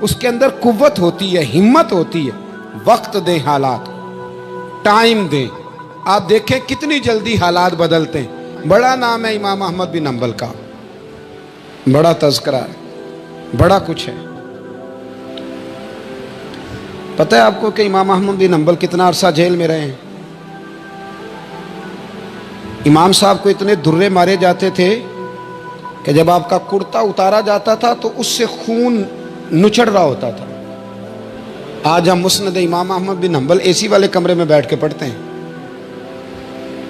اس کے اندر قوت ہوتی ہے، ہمت ہوتی ہے۔ وقت دیں حالات، ٹائم دیں۔ آپ دیکھیں کتنی جلدی حالات بدلتے ہیں۔ بڑا نام ہے امام احمد بن حنبل کا، بڑا تذکرہ ہے، بڑا کچھ ہے۔ پتہ ہے آپ کو کہ امام احمد بن حنبل کتنا عرصہ جیل میں رہے ہیں؟ امام صاحب کو اتنے درے مارے جاتے تھے کہ جب آپ کا کرتا اتارا جاتا تھا تو اس سے خون نچڑ رہا ہوتا تھا۔ آج ہم مسند امام احمد بن حنبل اے سی والے کمرے میں بیٹھ کے پڑھتے ہیں،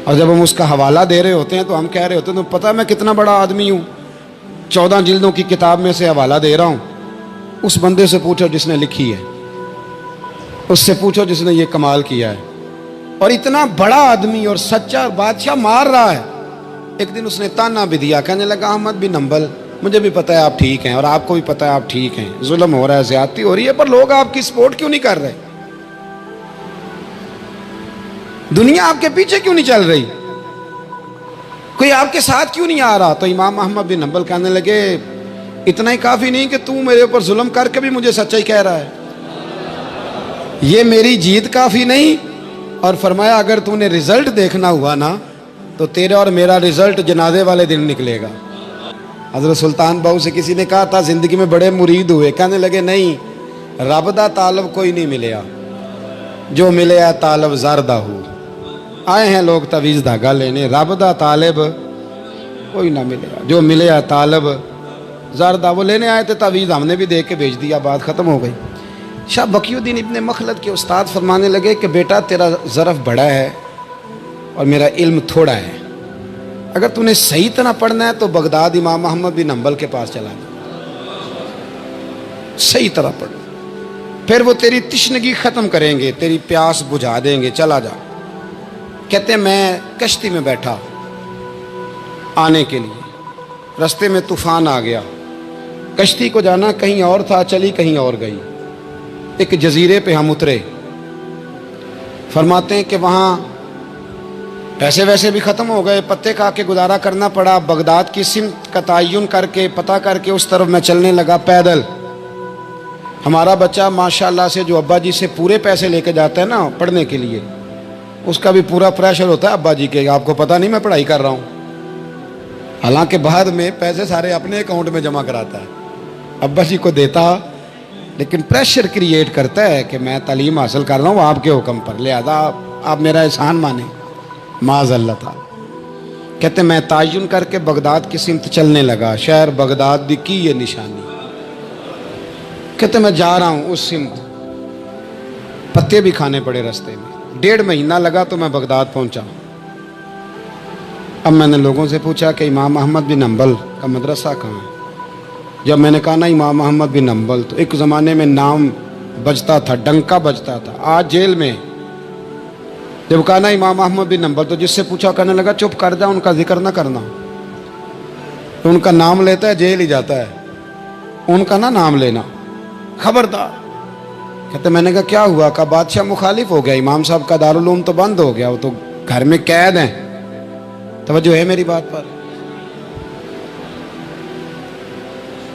اور جب ہم اس کا حوالہ دے رہے ہوتے ہیں تو ہم کہہ رہے ہوتے ہیں تو پتہ ہے میں کتنا بڑا آدمی ہوں، 14 جلدوں کی کتاب میں سے حوالہ دے رہا ہوں۔ اس بندے سے پوچھو جس نے لکھی ہے، اس سے پوچھو جس نے یہ کمال کیا ہے، اور اتنا بڑا آدمی اور سچا بادشاہ مار رہا ہے۔ ایک دن اس نے تانا بھی دیا، کہنے لگا احمد بن حنبل مجھے بھی پتہ ہے آپ ٹھیک ہیں، اور آپ کو بھی پتہ ہے آپ ٹھیک ہیں، ظلم ہو رہا ہے، زیادتی ہو رہی ہے، پر لوگ آپ کی سپورٹ کیوں نہیں کر رہے؟ دنیا آپ کے پیچھے کیوں نہیں چل رہی؟ کوئی آپ کے ساتھ کیوں نہیں آ رہا؟ تو امام احمد بن حنبل کہنے لگے اتنا ہی کافی نہیں کہ تو میرے اوپر ظلم کر کے بھی مجھے سچائی کہہ رہا ہے، یہ میری جیت کافی نہیں؟ اور فرمایا اگر تو نے رزلٹ دیکھنا ہوا نا تو تیرا اور میرا رزلٹ جنازے والے دن نکلے گا۔ حضرت سلطان بہو سے کسی نے کہا تھا زندگی میں بڑے مرید ہوئے، کہنے لگے نہیں، رب دا طالب کوئی نہیں ملیا، جو ملے ہے طالب زردہ ہو۔ آئے ہیں لوگ تعویذ دھاگا لینے، رب دا طالب کوئی نہ ملے، جو ملے ہے طالب زردہ۔ وہ لینے آئے تھے تعویذ، ہم نے بھی دے کے بھیج دیا، بات ختم ہو گئی۔ شاہ بقی الدین ابن مخلد کے استاد فرمانے لگے کہ بیٹا تیرا ظرف بڑا ہے اور میرا علم تھوڑا ہے، اگر تو نے صحیح طرح پڑھنا ہے تو بغداد امام احمد بن حنبل کے پاس چلا جا، صحیح طرح پڑھ، پھر وہ تیری تشنگی ختم کریں گے، تیری پیاس بجھا دیں گے، چلا جا۔ کہتے ہیں میں کشتی میں بیٹھا آنے کے لیے، رستے میں طوفان آ گیا، کشتی کو جانا کہیں اور تھا، چلی کہیں اور گئی۔ ایک جزیرے پہ ہم اترے، فرماتے ہیں کہ وہاں پیسے ویسے بھی ختم ہو گئے، پتے کھا کے گزارا کرنا پڑا۔ بغداد کی سمت کا تعین کر کے پتہ کر کے اس طرف میں چلنے لگا پیدل۔ ہمارا بچہ ماشاءاللہ سے جو ابا جی سے پورے پیسے لے کے جاتا ہے نا پڑھنے کے لیے، اس کا بھی پورا پریشر ہوتا ہے ابا جی کے، آپ کو پتہ نہیں میں پڑھائی کر رہا ہوں، حالانکہ بعد میں پیسے سارے اپنے اکاؤنٹ میں جمع کراتا ہے، ابا جی کو دیتا، لیکن پریشر کریٹ کرتا ہے کہ میں تعلیم حاصل کر رہا ہوں آپ کے حکم پر، لہذا آپ میرا احسان مانیں، معاذ اللہ تعالی۔ کہتے میں تعین کر کے بغداد کی سمت چلنے لگا، شہر بغداد دی کی یہ نشانی۔ کہتے میں جا رہا ہوں اس سمت، پتے بھی کھانے پڑے رستے میں، 1.5 مہینہ لگا تو میں بغداد پہنچا۔ اب میں نے لوگوں سے پوچھا کہ امام احمد بن حنبل کا مدرسہ کہاں ہے؟ جب میں نے کہا نا امام احمد بن حنبل، تو ایک زمانے میں نام بجتا تھا، ڈنکا بجتا تھا، آج جیل میں۔ جب کہا نا امام احمد بن حنبل تو جس سے پوچھا کہنے لگا چپ کر جا، ان کا ذکر نہ کرنا، تو ان کا نام لیتا ہے جیل ہی جاتا ہے، ان کا نہ نام لینا، خبردار۔ کہتے میں نے کہا کیا ہوا؟ کہا بادشاہ مخالف ہو گیا، امام صاحب کا دارالعلوم تو بند ہو گیا، وہ تو گھر میں قید ہیں۔ توجہ ہے میری بات پر؟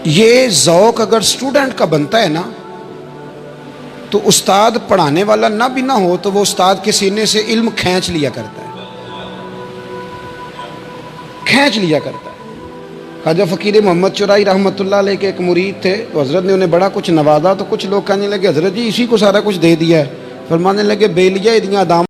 یہ ذوق اگر اسٹوڈنٹ کا بنتا ہے نا تو استاد پڑھانے والا نہ بھی نہ ہو تو وہ استاد کے سینے سے علم کھینچ لیا کرتا ہے، کھینچ لیا کرتا ہے۔ خواجہ فقیر محمد چرائی رحمۃ اللہ علیہ کے ایک مرید تھے، تو حضرت نے انہیں بڑا کچھ نوازا، تو کچھ لوگ کہنے لگے حضرت جی اسی کو سارا کچھ دے دیا ہے، فرمانے لگے بیلیاں ادیاں دام